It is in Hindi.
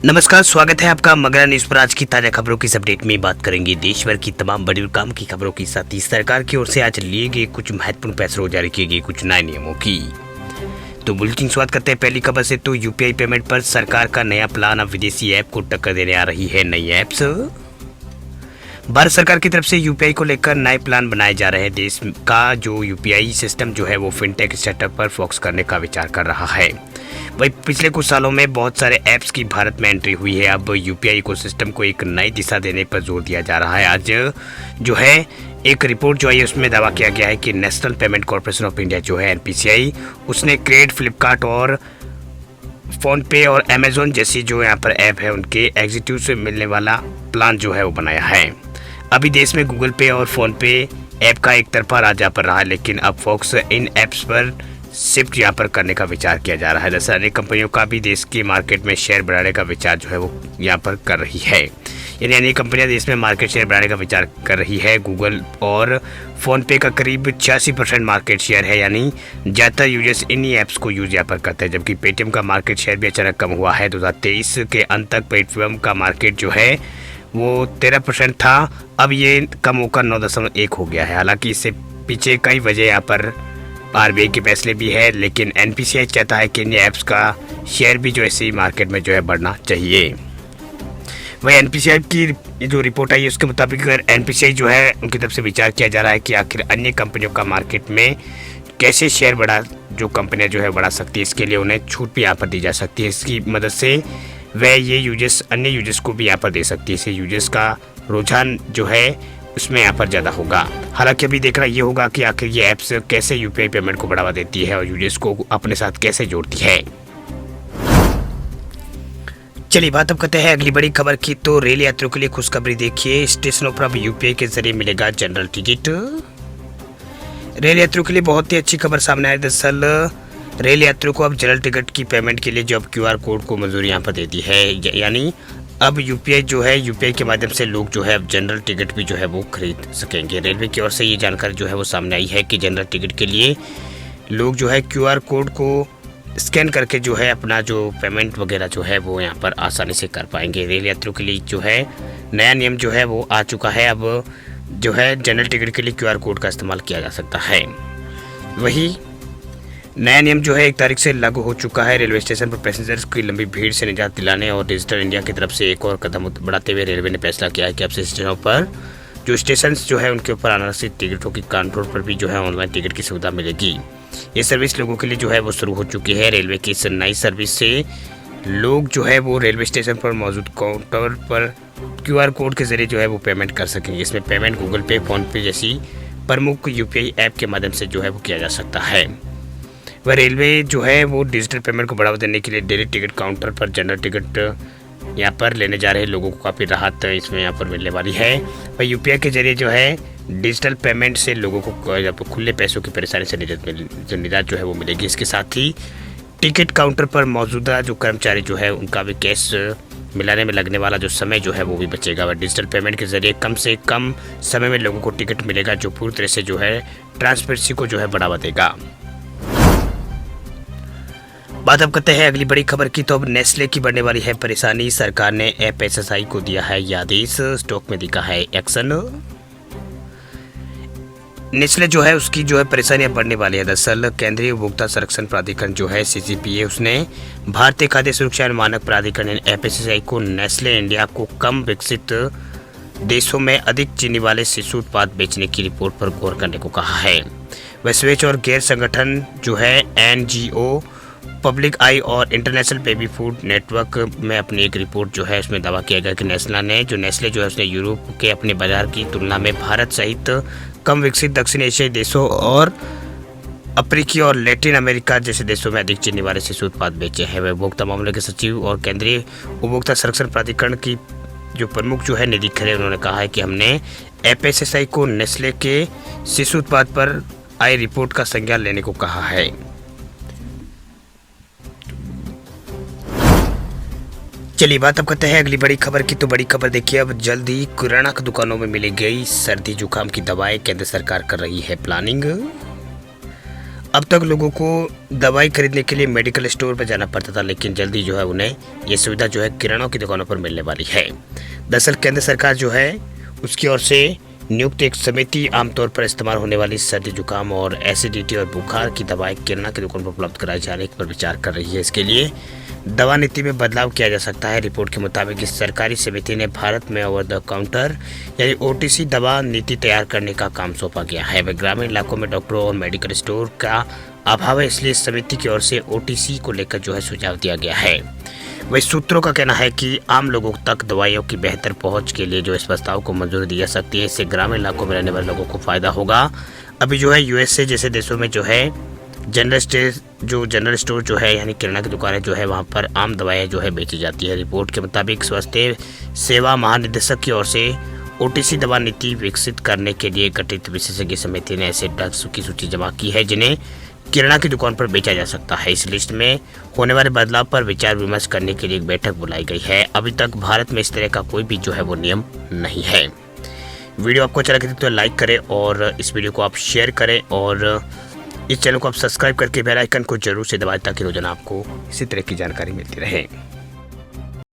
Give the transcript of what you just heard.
नमस्कार, स्वागत है आपका मगरा न्यूज पर। आज की ताजा खबरों की इस अपडेट में बात करेंगे देश भर की तमाम बड़ी और काम की खबरों के साथ ही सरकार की ओर से आज लिए गए कुछ महत्वपूर्ण फैसलों जारी किए गए कुछ नए नियमों की। तो बुलेटिन शुरुआत करते हैं पहली खबर से। तो यूपीआई पेमेंट पर सरकार का नया प्लान, अब विदेशी ऐप को टक्कर देने आ रही है नई ऐप्स। भारत सरकार की तरफ से यूपीआई को लेकर नए प्लान बनाए जा रहे हैं। देश का जो यूपीआई सिस्टम जो है वो फिनटेक स्टार्टअप पर फोकस करने का विचार कर रहा है। वही पिछले कुछ सालों में बहुत सारे ऐप्स की भारत में एंट्री हुई है। अब यूपीआई इकोसिस्टम को एक नई दिशा देने पर जोर दिया जा रहा है। आज जो है एक रिपोर्ट जो है उसमें दावा किया गया है कि national payment corporation of India जो है एनपीसीआई, उसने क्रेडिट, फ्लिपकार्ट और फोन पे और अमेजोन जैसी जो यहाँ पर ऐप है उनके एग्जीक्यूटिव से मिलने वाला प्लान जो है वो बनाया है। अभी देश में गूगल पे और फोन पे ऐप का एक तरफा राज यहाँ पर रहा है, लेकिन अब फोकस इन ऐप्स पर शिफ्ट यहाँ पर करने का विचार किया जा रहा है। जैसे अनेक कंपनियों का भी देश के मार्केट में शेयर बढ़ाने का विचार जो है वो यहाँ पर कर रही है। यानी अनेक कंपनियां देश में मार्केट शेयर बढ़ाने का विचार कर रही है। गूगल और फोन पे का करीब 86% मार्केट शेयर है, यानी ज़्यादातर यूजर्स इन्हीं ऐप्स को यूज यहाँ पर करते हैं। जबकि पेटीएम का मार्केट शेयर भी अचानक कम हुआ है। 2023 के अंत तक पेटीएम का मार्केट जो है वो 13% था, अब ये कम होकर 9.1 हो गया है। हालांकि इससे पीछे कई वजह यहाँ पर आरबीआई के फैसले भी है, लेकिन एनपीसीआई चाहता है कि इन ऐप्स का शेयर भी जो ऐसे ही मार्केट में जो है बढ़ना चाहिए। वही एनपीसीआई की जो रिपोर्ट आई है उसके मुताबिक एनपीसीआई जो है उनकी तरफ से विचार किया जा रहा है कि आखिर अन्य कंपनियों का मार्केट में कैसे शेयर बढ़ा, जो कंपनियां जो है बढ़ा सकती है, इसके लिए उन्हें छूट भी यहाँ पर दी जा सकती है। इसकी मदद से वह ये यूजर्स अन्य यूजर्स को भी यहाँ पर दे सकती है। इससे यूजर्स का रुझान जो है उसमें यहाँ पर ज़्यादा होगा। हालांकि अभी देखना ये होगा कि आखिर ये ऐप्स कैसे यूपीआई पेमेंट को बढ़ावा देती है और यूजर्स को अपने साथ कैसे जोड़ती है। चलिए बात अब करते हैं अगली बड़ी खबर की। तो रेल यात्रियों के लिए खुशखबरी देखिए, स्टेशनों पर अब यूपीआई के जरिए मिलेगा जनरल टिकट। रेल यात्रियों के लिए बहुत ही अच्छी खबर सामने आई। दरअसल रेल यात्रियों को अब जनरल टिकट की पेमेंट के लिए जो अब क्यूआर कोड को मंजूरी यहाँ पर दे दी है, यानी अब यूपीआई जो है यूपीआई के माध्यम से लोग जो है अब जनरल टिकट भी जो है वो खरीद सकेंगे। रेलवे की ओर से ये जानकारी जो है वो सामने आई है कि जनरल टिकट के लिए लोग जो है क्यूआर कोड को स्कैन करके जो है अपना जो पेमेंट वगैरह जो है वो यहाँ पर आसानी से कर पाएंगे। रेल यात्रियों के लिए जो है नया नियम जो है वो आ चुका है। अब जो है जनरल टिकट के लिए क्यूआर कोड का इस्तेमाल किया जा सकता है। वही नया नियम जो है 1 तारीख से लागू हो चुका है। रेलवे स्टेशन पर पैसेंजर्स की लंबी भीड़ से निजात दिलाने और डिजिटल इंडिया की तरफ से एक और कदम बढ़ाते हुए रेलवे ने फैसला किया है कि अब से स्टेशनों पर जो स्टेशन जो है उनके ऊपर अनारक्षित टिकटों की काउंटर पर भी जो है ऑनलाइन टिकट की सुविधा मिलेगी। ये सर्विस लोगों के लिए जो है वो शुरू हो चुकी है। रेलवे की इस नई सर्विस से लोग जो है वो रेलवे स्टेशन पर मौजूद काउंटर पर क्यूआर कोड के जरिए जो है वो पेमेंट कर सकेंगे। इसमें पेमेंट गूगल पे, फोन पे जैसी प्रमुख यूपीआई ऐप के माध्यम से जो है वो किया जा सकता है। वह रेलवे जो है वो डिजिटल पेमेंट को बढ़ावा देने के लिए डेली टिकट काउंटर पर जनरल टिकट यहाँ पर लेने जा रहे लोगों को काफ़ी राहत इसमें यहाँ पर मिलने वाली है। वह यूपीआई के जरिए जो है डिजिटल पेमेंट से लोगों को खुले पैसों की परेशानी से निजात जो है वो मिलेगी। इसके साथ ही टिकट काउंटर पर मौजूदा जो कर्मचारी जो है उनका भी कैश मिलाने में लगने वाला जो समय जो है वो भी बचेगा। वह डिजिटल पेमेंट के जरिए कम से कम समय में लोगों को टिकट मिलेगा, जो पूरी तरह से जो है ट्रांसपेरेंसी को जो है बढ़ावा देगा। बात अब करते हैं अगली बड़ी खबर की। तो अब नेस्ले की बढ़ने वाली है परेशानी, सरकार ने एफएसएसआई को दिया है ये आदेश, स्टॉक में दिखा है एक्शन। नेस्ले जो है उसकी जो है परेशानियां बढ़ने वाली है। दरअसल केंद्रीय उपभोक्ता संरक्षण प्राधिकरण जो है सीसीपीए, उसने भारतीय खाद्य सुरक्षा एवं मानक प्राधिकरण एफएसएसआई को नेस्ले इंडिया को कम विकसित देशों में अधिक चीनी वाले शिशु उत्पाद बेचने की रिपोर्ट पर गौर करने को कहा है। वह स्वेच और गैर संगठन जो है एनजीओ, पब्लिक आई और इंटरनेशनल बेबी फूड नेटवर्क में अपनी एक रिपोर्ट जो है उसमें दावा किया गया कि नेस्ले जो है उसने यूरोप के अपने बाजार की तुलना में भारत सहित कम विकसित दक्षिण एशियाई देशों और अफ्रीकी और लैटिन अमेरिका जैसे देशों में अधिक चीनी वाले शिशु उत्पाद बेचे हैं। वह उपभोक्ता मामलों के सचिव और केंद्रीय उपभोक्ता संरक्षण प्राधिकरण की जो प्रमुख जो है निधि खरे, उन्होंने कहा है कि हमने एफएसएसआई को नेस्ले के शिशु उत्पाद पर आई रिपोर्ट का संज्ञान लेने को कहा है। चलिए बात अब करते हैं अगली बड़ी खबर की। तो बड़ी खबर देखिए, अब जल्द ही किराना की दुकानों में मिलेगी सर्दी जुकाम की दवाएं, केंद्र सरकार कर रही है प्लानिंग। अब तक लोगों को दवाई खरीदने के लिए मेडिकल स्टोर पर जाना पड़ता था, लेकिन जल्दी जो है उन्हें ये सुविधा जो है किरानों की दुकानों पर मिलने वाली है। दरअसल केंद्र सरकार जो है उसकी ओर से नियुक्त एक समिति आमतौर पर इस्तेमाल होने वाली सर्दी जुकाम और एसिडिटी और बुखार की दवाएं किराना की दुकान पर उपलब्ध कराए जाने पर विचार कर रही है। इसके लिए दवा नीति में बदलाव किया जा सकता है। रिपोर्ट के मुताबिक इस सरकारी समिति ने भारत में ओवर द काउंटर यानी OTC दवा नीति तैयार करने का काम सौंपा गया है। वह ग्रामीण इलाकों में डॉक्टरों और मेडिकल स्टोर का अभाव है, इसलिए समिति की ओर से OTC को लेकर जो है सुझाव दिया गया है। वही सूत्रों का कहना है कि आम लोगों तक दवाइयों की बेहतर पहुंच के लिए जो इस प्रस्ताव को मंजूरी दी जा सकती है। इससे ग्रामीण इलाकों में रहने वाले लोगों को फायदा होगा। अभी जो है USA जैसे देशों में जो है जनरल स्टोर जो है यानी किराना की दुकानें जो है वहां पर आम दवाएं जो है बेची जाती है। रिपोर्ट के मुताबिक स्वास्थ्य सेवा महानिदेशक की ओर से OTC दवा नीति विकसित करने के लिए गठित विशेषज्ञ समिति ने ऐसे ड्रग्स की सूची जमा की है जिन्हें किराना की दुकान पर बेचा जा सकता है। इस लिस्ट में होने वाले बदलाव पर विचार विमर्श करने के लिए एक बैठक बुलाई गई है। अभी तक भारत में इस तरह का कोई भी जो है वो नियम नहीं है। वीडियो आपको अच्छा लगे तो लाइक करें और इस वीडियो को आप शेयर करें और इस चैनल को आप सब्सक्राइब करके बेल आइकन को जरूर से दबाएं ताकि रोजाना आपको इसी तरह की जानकारी मिलती रहे।